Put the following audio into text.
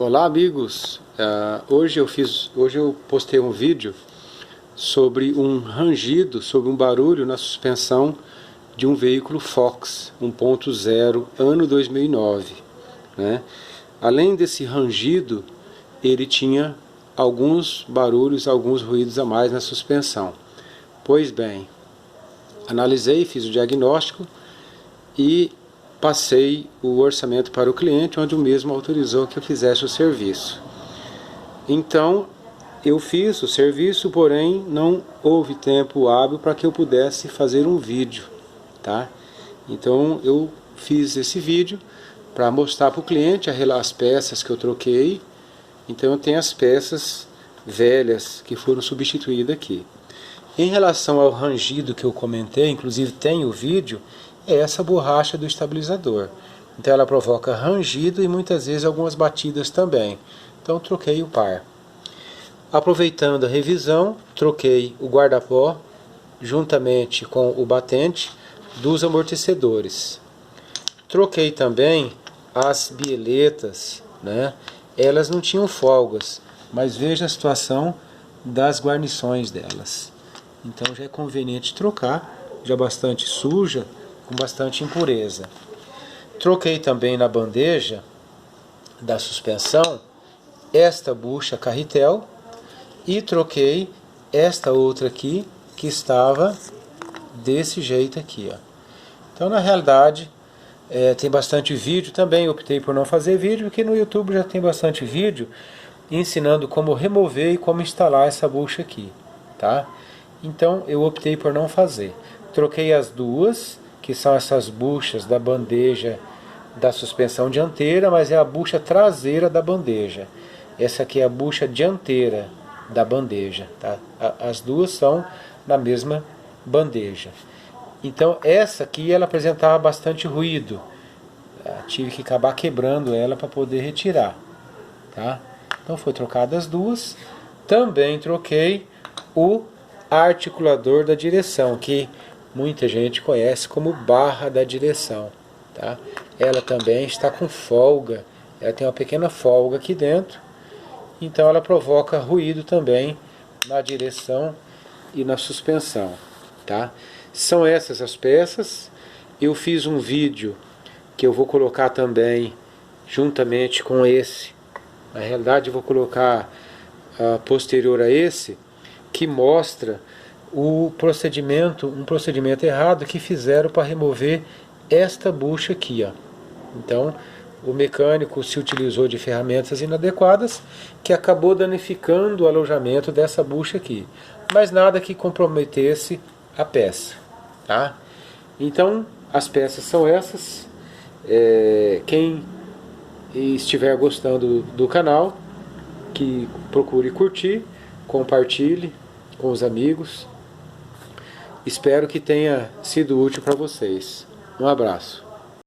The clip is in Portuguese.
Olá amigos, hoje eu postei um vídeo sobre um rangido, sobre um barulho na suspensão de um veículo Fox 1.0 ano 2009, né? Além desse rangido, ele tinha alguns barulhos, alguns ruídos a mais na suspensão. Pois bem, analisei, fiz o diagnóstico e passei o orçamento para o cliente, onde o mesmo autorizou que eu fizesse o serviço. Então, eu fiz o serviço, porém não houve tempo hábil para que eu pudesse fazer um vídeo, tá? Então, eu fiz esse vídeo para mostrar para o cliente as peças que eu troquei. Então, eu tenho as peças velhas que foram substituídas aqui. Em relação ao rangido que eu comentei, inclusive tem o vídeo, é essa borracha do estabilizador. Então ela provoca rangido e muitas vezes algumas batidas também. Então troquei o par. Aproveitando a revisão, troquei o guarda-pó juntamente com o batente dos amortecedores. Troquei também as bieletas, né? Elas não tinham folgas, mas veja a situação das guarnições delas. Então já é conveniente trocar, já bastante suja, com bastante impureza. Troquei também na bandeja da suspensão esta bucha carretel e troquei esta outra aqui que estava desse jeito aqui, ó. Então na realidade tem bastante vídeo também. Eu optei por não fazer vídeo porque no YouTube já tem bastante vídeo ensinando como remover e como instalar essa bucha aqui, tá? Então eu optei por não fazer. Troquei as duas, que são essas buchas da bandeja da suspensão dianteira, mas é a bucha traseira da bandeja. Essa aqui é a bucha dianteira da bandeja, tá? As duas são na mesma bandeja. Então essa aqui ela apresentava bastante ruído. Tive que acabar quebrando ela para poder retirar, tá? Então foi trocada as duas. Também troquei o articulador da direção, que muita gente conhece como barra da direção, tá? Ela também está com folga, ela tem uma pequena folga aqui dentro, então ela provoca ruído também na direção e na suspensão, tá? São essas as peças. Eu fiz um vídeo que eu vou colocar também juntamente com esse. Na realidade eu vou colocar posterior a esse, que mostra o procedimento, um procedimento errado que fizeram para remover esta bucha aqui, ó. Então o mecânico se utilizou de ferramentas inadequadas que acabou danificando o alojamento dessa bucha aqui, mas nada que comprometesse a peça, tá? Então as peças são essas. Quem estiver gostando do canal, que procure curtir, compartilhe com os amigos. Espero que tenha sido útil para vocês. Um abraço.